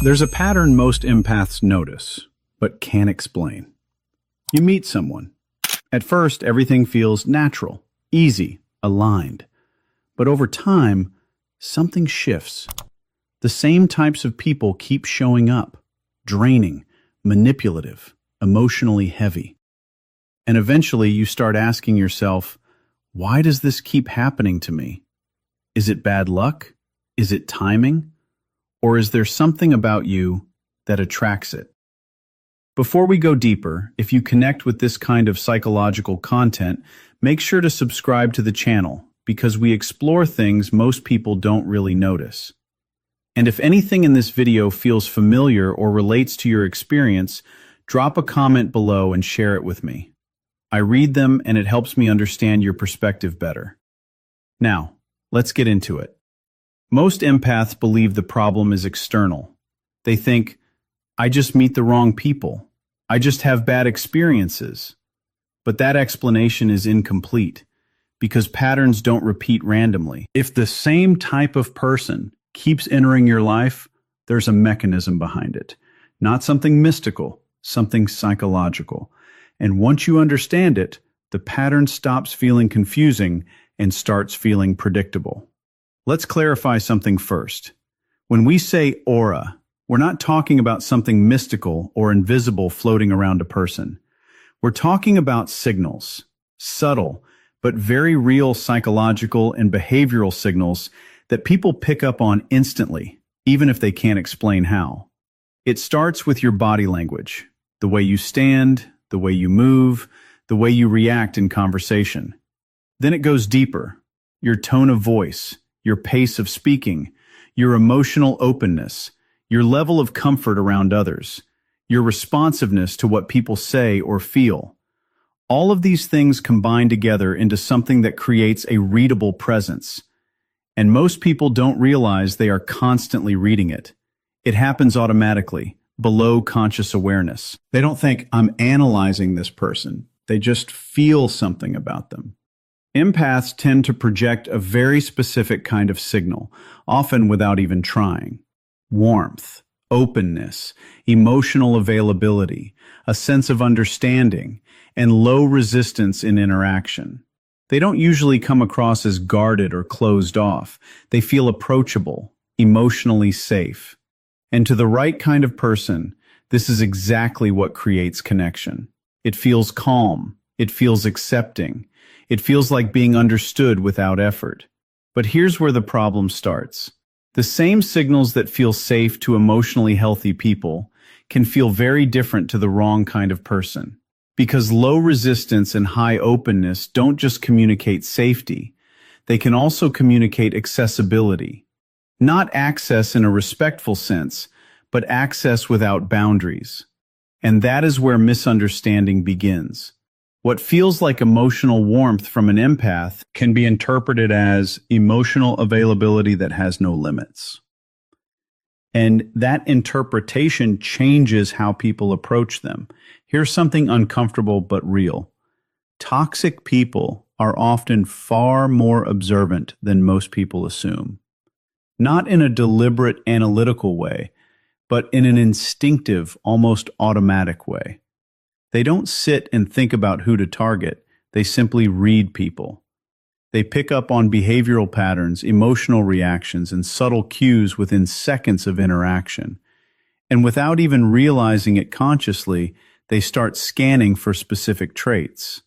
There's a pattern most empaths notice, but can't explain. You meet someone. At first, everything feels natural, easy, aligned. But over time, something shifts. The same types of people keep showing up, draining, manipulative, emotionally heavy. And eventually you start asking yourself, why does this keep happening to me? Is it bad luck? Is it timing? Or is there something about you that attracts it? Before we go deeper, if you connect with this kind of psychological content, make sure to subscribe to the channel because we explore things most people don't really notice. And if anything in this video feels familiar or relates to your experience, drop a comment below and share it with me. I read them and it helps me understand your perspective better. Now, let's get into it. Most empaths believe the problem is external. They think, I just meet the wrong people. I just have bad experiences. But that explanation is incomplete because patterns don't repeat randomly. If the same type of person keeps entering your life, there's a mechanism behind it. Not something mystical, something psychological. And once you understand it, the pattern stops feeling confusing and starts feeling predictable. Let's clarify something first. When we say aura, we're not talking about something mystical or invisible floating around a person. We're talking about signals, subtle, but very real psychological and behavioral signals that people pick up on instantly, even if they can't explain how. It starts with your body language, the way you stand, the way you move, the way you react in conversation. Then it goes deeper, your tone of voice, your pace of speaking, your emotional openness, your level of comfort around others, your responsiveness to what people say or feel. All of these things combine together into something that creates a readable presence. And most people don't realize they are constantly reading it. It happens automatically, below conscious awareness. They don't think, I'm analyzing this person. They just feel something about them. Empaths tend to project a very specific kind of signal, often without even trying. Warmth, openness, emotional availability, a sense of understanding, and low resistance in interaction. They don't usually come across as guarded or closed off. They feel approachable, emotionally safe. And to the right kind of person, this is exactly what creates connection. It feels calm. It feels accepting. It feels like being understood without effort. But here's where the problem starts. The same signals that feel safe to emotionally healthy people can feel very different to the wrong kind of person. Because low resistance and high openness don't just communicate safety, they can also communicate accessibility. Not access in a respectful sense, but access without boundaries. And that is where misunderstanding begins. What feels like emotional warmth from an empath can be interpreted as emotional availability that has no limits. And that interpretation changes how people approach them. Here's something uncomfortable but real. Toxic people are often far more observant than most people assume. Not in a deliberate analytical way, but in an instinctive, almost automatic way. They don't sit and think about who to target. They simply read people. They pick up on behavioral patterns, emotional reactions, and subtle cues within seconds of interaction. And without even realizing it consciously, they start scanning for specific traits.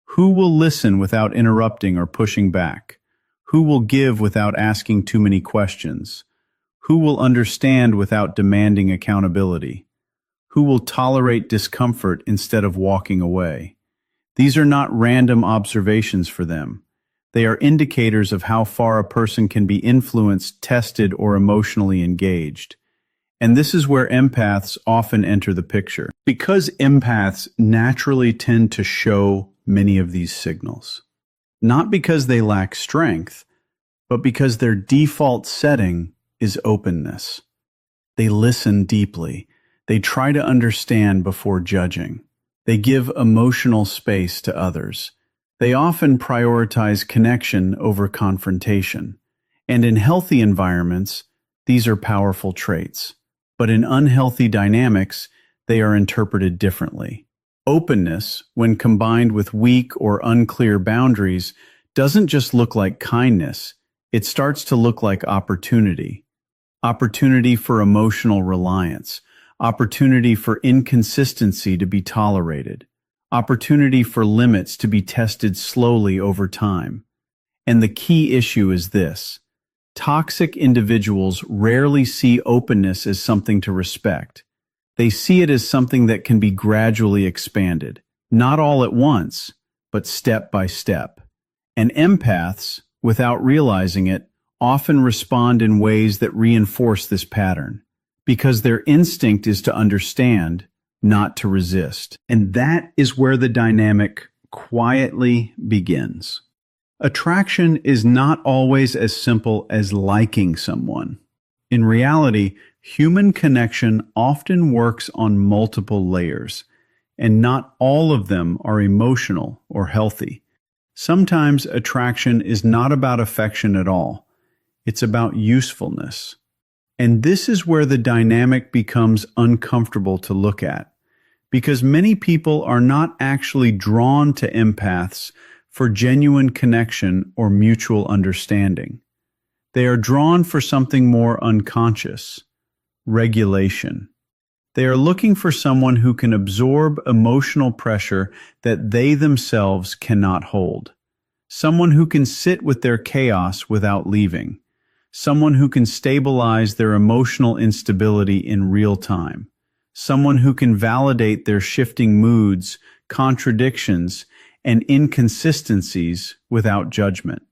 Who will listen without interrupting or pushing back? Who will give without asking too many questions? Who will understand without demanding accountability? Who will tolerate discomfort instead of walking away? These are not random observations for them. They are indicators of how far a person can be influenced, tested, or emotionally engaged. And this is where empaths often enter the picture. Because empaths naturally tend to show many of these signals. Not because they lack strength, but because their default setting is openness. They listen deeply. They try to understand before judging. They give emotional space to others. They often prioritize connection over confrontation. And in healthy environments, these are powerful traits. but in unhealthy dynamics, they are interpreted differently. Openness, when combined with weak or unclear boundaries, doesn't just look like kindness, it starts to look like opportunity. Opportunity for emotional reliance, opportunity for inconsistency to be tolerated, opportunity for limits to be tested slowly over time. And the key issue is this: toxic individuals rarely see openness as something to respect. They see it as something that can be gradually expanded, not all at once, but step by step. And empaths, without realizing it, often respond in ways that reinforce this pattern, because their instinct is to understand, not to resist. And that is where the dynamic quietly begins. Attraction is not always as simple as liking someone. In reality, human connection often works on multiple layers, and not all of them are emotional or healthy. Sometimes attraction is not about affection at all. It's about usefulness. And this is where the dynamic becomes uncomfortable to look at, because many people are not actually drawn to empaths for genuine connection or mutual understanding. They are drawn for something more unconscious: regulation. They are looking for someone who can absorb emotional pressure that they themselves cannot hold. Someone who can sit with their chaos without leaving. Someone who can stabilize their emotional instability in real time. Someone who can validate their shifting moods, contradictions, and inconsistencies without judgment.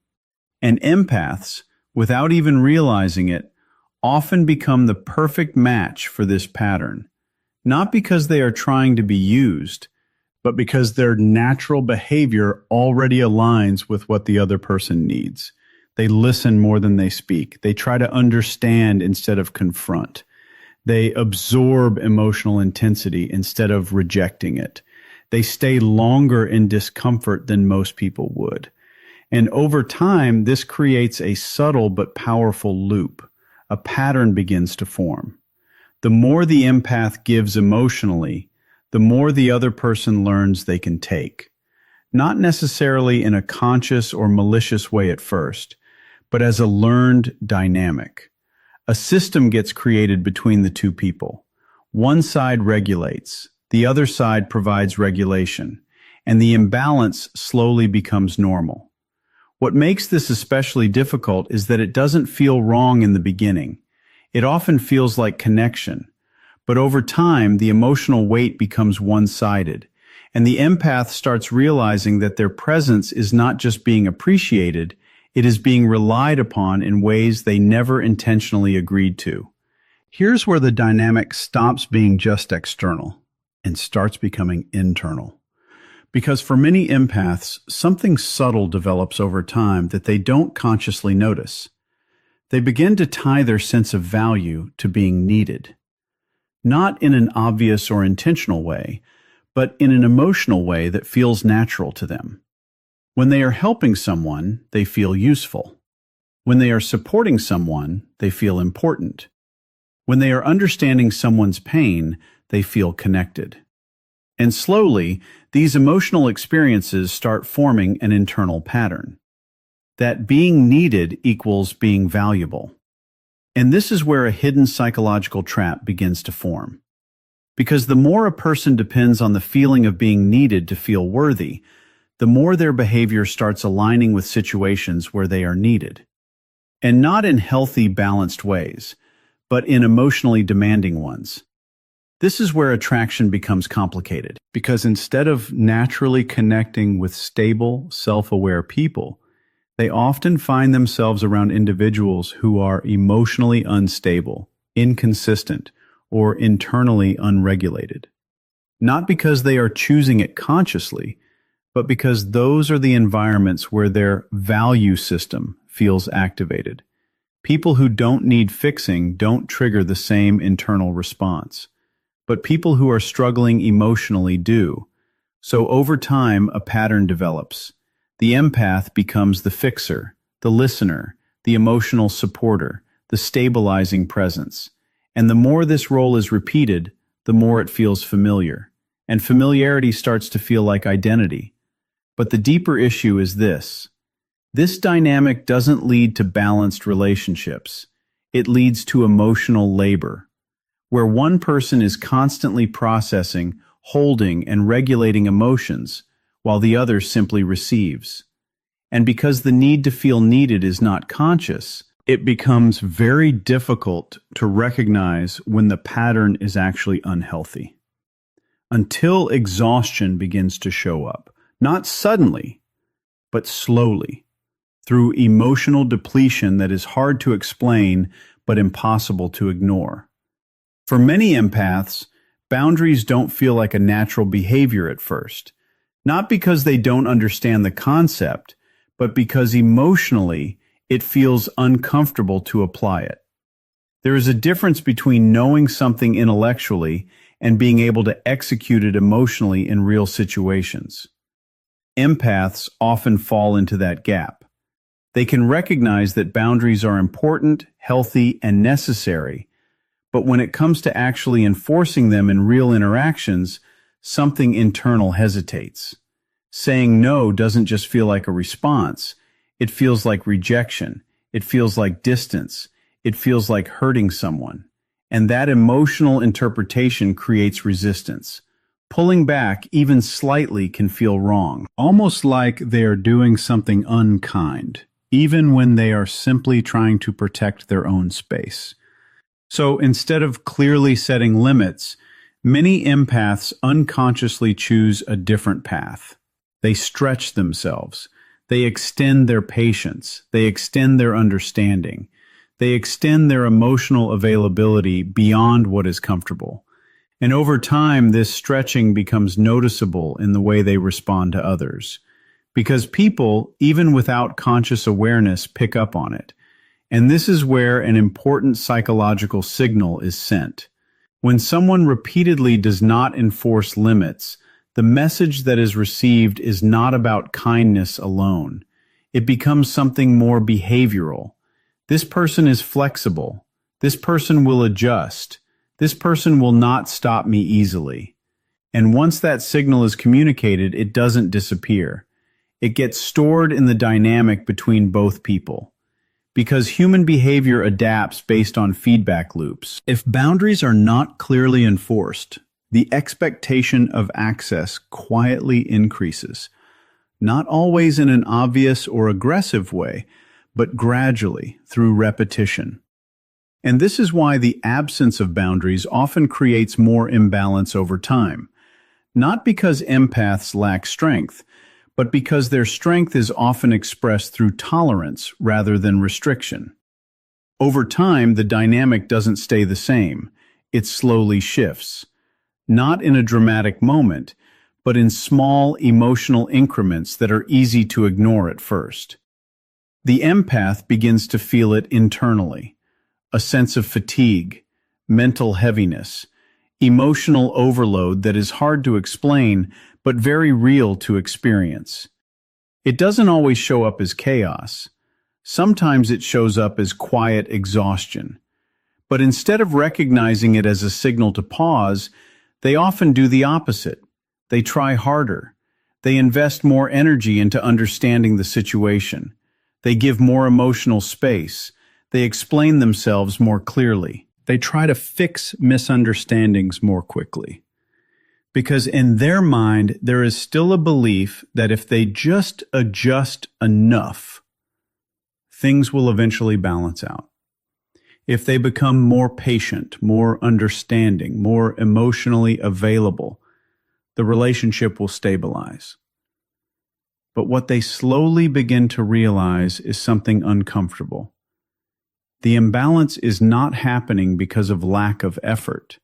And empaths, without even realizing it, often become the perfect match for this pattern, not because they are trying to be used, but because their natural behavior already aligns with what the other person needs. They listen more than they speak. They try to understand instead of confront. They absorb emotional intensity instead of rejecting it. They stay longer in discomfort than most people would. And over time, this creates a subtle but powerful loop. A pattern begins to form. The more the empath gives emotionally, the more the other person learns they can take. Not necessarily in a conscious or malicious way at first, but as a learned dynamic. A system gets created between the two people. One side regulates, the other side provides regulation, and the imbalance slowly becomes normal. What makes this especially difficult is that it doesn't feel wrong in the beginning. It often feels like connection. But over time, the emotional weight becomes one-sided, and the empath starts realizing that their presence is not just being appreciated, it is being relied upon in ways they never intentionally agreed to. Here's where the dynamic stops being just external and starts becoming internal. Because for many empaths, something subtle develops over time that they don't consciously notice. They begin to tie their sense of value to being needed. Not in an obvious or intentional way, but in an emotional way that feels natural to them. When they are helping someone, they feel useful. When they are supporting someone, they feel important. When they are understanding someone's pain, they feel connected. And slowly, these emotional experiences start forming an internal pattern. That being needed equals being valuable. And this is where a hidden psychological trap begins to form. Because the more a person depends on the feeling of being needed to feel worthy, the more their behavior starts aligning with situations where they are needed. And not in healthy, balanced ways, but in emotionally demanding ones. This is where attraction becomes complicated, because instead of naturally connecting with stable, self-aware people, they often find themselves around individuals who are emotionally unstable, inconsistent, or internally unregulated. Not because they are choosing it consciously, but because those are the environments where their value system feels activated. People who don't need fixing don't trigger the same internal response, but people who are struggling emotionally do. So over time, a pattern develops. The empath becomes the fixer, the listener, the emotional supporter, the stabilizing presence. And the more this role is repeated, the more it feels familiar. And familiarity starts to feel like identity. But the deeper issue is this. This dynamic doesn't lead to balanced relationships. It leads to emotional labor, where one person is constantly processing, holding, and regulating emotions, while the other simply receives. And because the need to feel needed is not conscious, it becomes very difficult to recognize when the pattern is actually unhealthy. Until exhaustion begins to show up, not suddenly, but slowly, through emotional depletion that is hard to explain but impossible to ignore. For many empaths, boundaries don't feel like a natural behavior at first, not because they don't understand the concept, but because emotionally it feels uncomfortable to apply it. There is a difference between knowing something intellectually and being able to execute it emotionally in real situations. Empaths often fall into that gap. They can recognize that boundaries are important, healthy, and necessary, but when it comes to actually enforcing them in real interactions, something internal hesitates. Saying no doesn't just feel like a response. It feels like rejection. It feels like distance. It feels like hurting someone. And that emotional interpretation creates resistance. Pulling back, even slightly, can feel wrong, almost like they are doing something unkind, even when they are simply trying to protect their own space. So instead of clearly setting limits, many empaths unconsciously choose a different path. They stretch themselves. They extend their patience. They extend their understanding. They extend their emotional availability beyond what is comfortable. And over time, this stretching becomes noticeable in the way they respond to others. Because people, even without conscious awareness, pick up on it. And this is where an important psychological signal is sent. When someone repeatedly does not enforce limits, the message that is received is not about kindness alone. It becomes something more behavioral. This person is flexible. This person will adjust. This person will not stop me easily. And once that signal is communicated, it doesn't disappear. It gets stored in the dynamic between both people. Because human behavior adapts based on feedback loops. If boundaries are not clearly enforced, the expectation of access quietly increases. Not always in an obvious or aggressive way, but gradually through repetition. And this is why the absence of boundaries often creates more imbalance over time. Not because empaths lack strength, but because their strength is often expressed through tolerance rather than restriction. Over time, the dynamic doesn't stay the same. It slowly shifts. Not in a dramatic moment, but in small emotional increments that are easy to ignore at first. The empath begins to feel it internally. A sense of fatigue, mental heaviness, emotional overload that is hard to explain, but very real to experience. It doesn't always show up as chaos. Sometimes it shows up as quiet exhaustion. But instead of recognizing it as a signal to pause, they often do the opposite. They try harder. They invest more energy into understanding the situation. They give more emotional space. They explain themselves more clearly. They try to fix misunderstandings more quickly. Because in their mind, there is still a belief that if they just adjust enough, things will eventually balance out. If they become more patient, more understanding, more emotionally available, the relationship will stabilize. But what they slowly begin to realize is something uncomfortable. The imbalance is not happening because of lack of effort.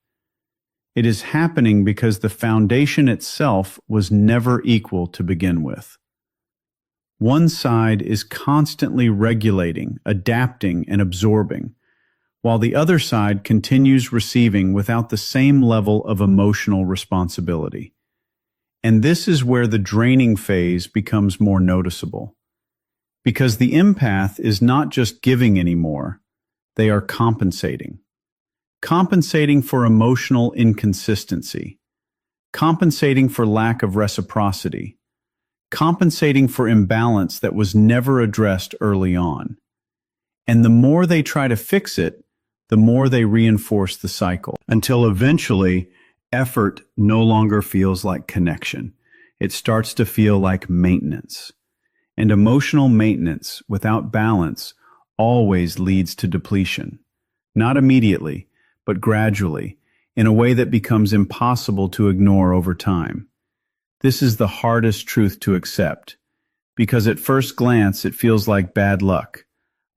It is happening because the foundation itself was never equal to begin with. One side is constantly regulating, adapting, and absorbing, while the other side continues receiving without the same level of emotional responsibility. And this is where the draining phase becomes more noticeable. Because the empath is not just giving anymore, they are compensating. compensating for emotional inconsistency, compensating for lack of reciprocity, compensating for imbalance that was never addressed early on. And the more they try to fix it, the more they reinforce the cycle, until eventually effort no longer feels like connection. It starts to feel like maintenance. And emotional maintenance without balance always leads to depletion. Not immediately, but gradually, in a way that becomes impossible to ignore over time. This is the hardest truth to accept, because at first glance it feels like bad luck,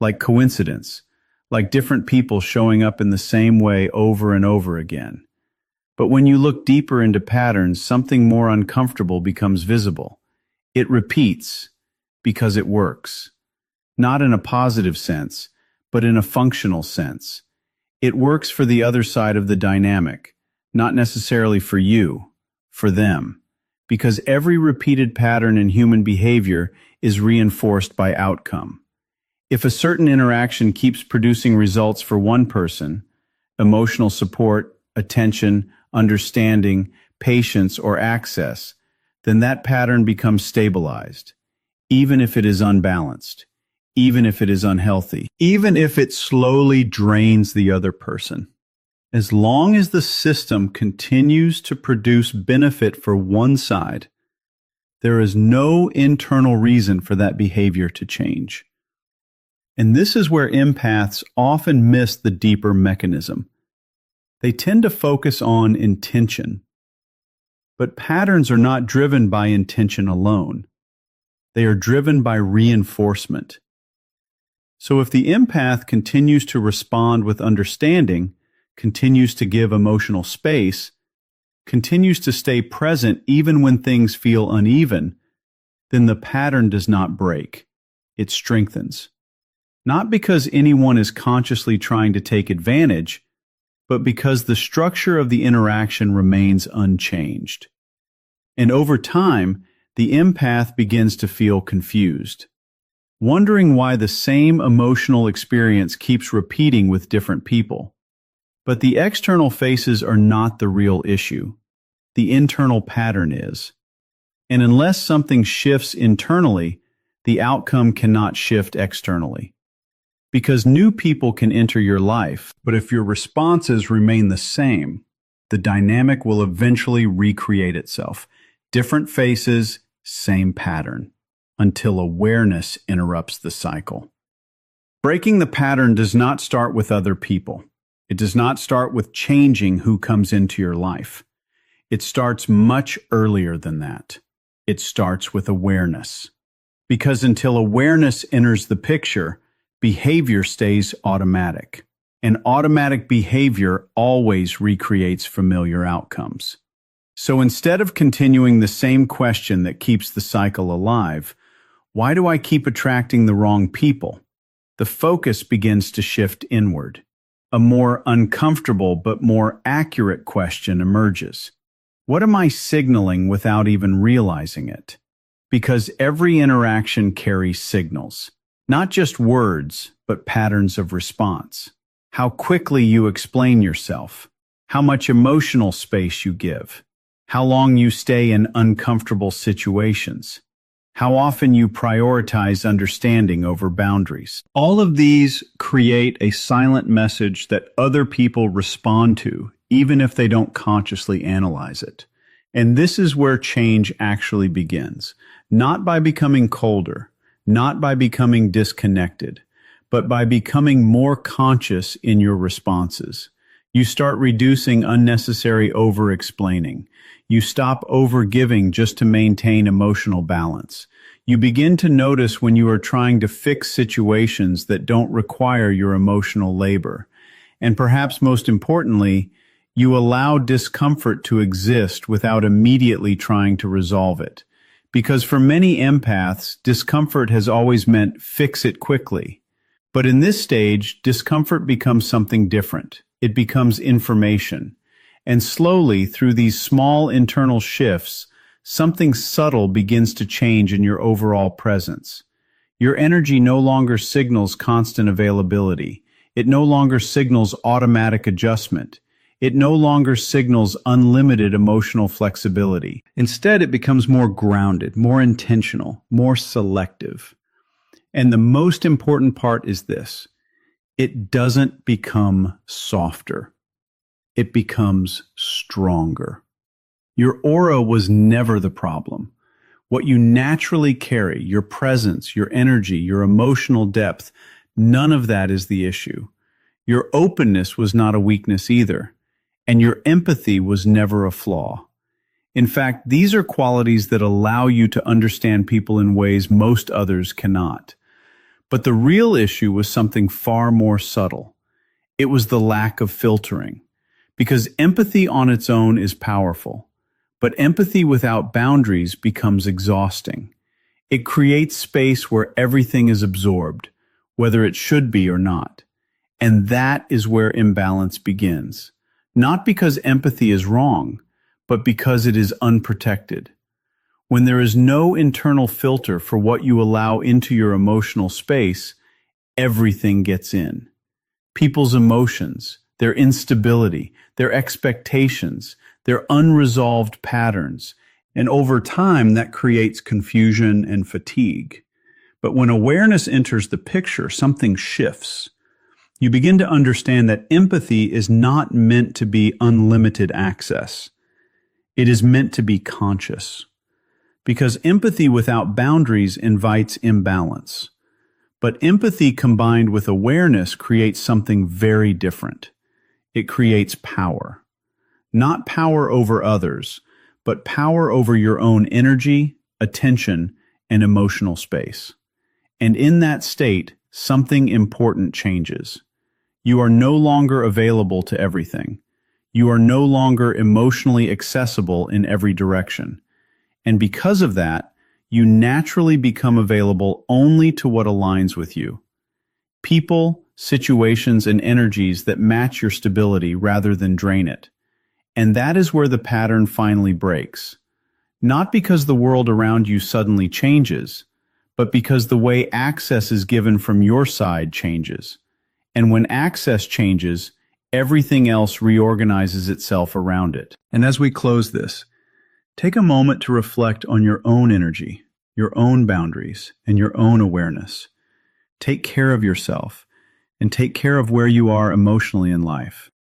like coincidence, like different people showing up in the same way over and over again. But when you look deeper into patterns, something more uncomfortable becomes visible. It repeats because it works. Not in a positive sense, but in a functional sense. It works for the other side of the dynamic, not necessarily for you, for them. Because every repeated pattern in human behavior is reinforced by outcome. If a certain interaction keeps producing results for one person, emotional support, attention, understanding, patience, or access, then that pattern becomes stabilized, even if it is unbalanced, even if it is unhealthy, even if it slowly drains the other person. As long as the system continues to produce benefit for one side, there is no internal reason for that behavior to change. And this is where empaths often miss the deeper mechanism. They tend to focus on intention. But patterns are not driven by intention alone. They are driven by reinforcement. So if the empath continues to respond with understanding, continues to give emotional space, continues to stay present even when things feel uneven, then the pattern does not break. It strengthens. Not because anyone is consciously trying to take advantage, but because the structure of the interaction remains unchanged. And over time, the empath begins to feel confused, wondering why the same emotional experience keeps repeating with different people. But the external faces are not the real issue. The internal pattern is. And unless something shifts internally, the outcome cannot shift externally. Because new people can enter your life, but if your responses remain the same, the dynamic will eventually recreate itself. Different faces, same pattern, until awareness interrupts the cycle. Breaking the pattern does not start with other people. It does not start with changing who comes into your life. It starts much earlier than that. It starts with awareness. Because until awareness enters the picture, behavior stays automatic. And automatic behavior always recreates familiar outcomes. So instead of continuing the same question that keeps the cycle alive, why do I keep attracting the wrong people? The focus begins to shift inward. A more uncomfortable but more accurate question emerges. What am I signaling without even realizing it? Because every interaction carries signals. Not just words, but patterns of response. How quickly you explain yourself. How much emotional space you give. How long you stay in uncomfortable situations. How often you prioritize understanding over boundaries. All of these create a silent message that other people respond to, even if they don't consciously analyze it. And this is where change actually begins. Not by becoming colder, not by becoming disconnected, but by becoming more conscious in your responses. You start reducing unnecessary over-explaining. You stop over-giving just to maintain emotional balance. You begin to notice when you are trying to fix situations that don't require your emotional labor. And perhaps most importantly, you allow discomfort to exist without immediately trying to resolve it. Because for many empaths, discomfort has always meant fix it quickly. But in this stage, discomfort becomes something different. It becomes information. And slowly, through these small internal shifts, something subtle begins to change in your overall presence. Your energy no longer signals constant availability. It no longer signals automatic adjustment. It no longer signals unlimited emotional flexibility. Instead, it becomes more grounded, more intentional, more selective. And the most important part is this: it doesn't become softer. It becomes stronger. Your aura was never the problem. What you naturally carry, your presence, your energy, your emotional depth, none of that is the issue. Your openness was not a weakness either, and your empathy was never a flaw. In fact, these are qualities that allow you to understand people in ways most others cannot. But the real issue was something far more subtle. It was the lack of filtering. Because empathy on its own is powerful, but empathy without boundaries becomes exhausting. It creates space where everything is absorbed, whether it should be or not. And that is where imbalance begins. Not because empathy is wrong, but because it is unprotected. When there is no internal filter for what you allow into your emotional space, everything gets in. People's emotions, their instability, their expectations, their unresolved patterns, and over time that creates confusion and fatigue. But when awareness enters the picture, something shifts. You begin to understand that empathy is not meant to be unlimited access. It is meant to be conscious. Because empathy without boundaries invites imbalance. But empathy combined with awareness creates something very different. It creates power. Not power over others, but power over your own energy, attention, and emotional space. And in that state, something important changes. You are no longer available to everything. You are no longer emotionally accessible in every direction. And because of that, you naturally become available only to what aligns with you. People, situations, and energies that match your stability rather than drain it. And that is where the pattern finally breaks. Not because the world around you suddenly changes, but because the way access is given from your side changes. And when access changes, everything else reorganizes itself around it. And as we close this, take a moment to reflect on your own energy, your own boundaries, and your own awareness. Take care of yourself, and take care of where you are emotionally in life.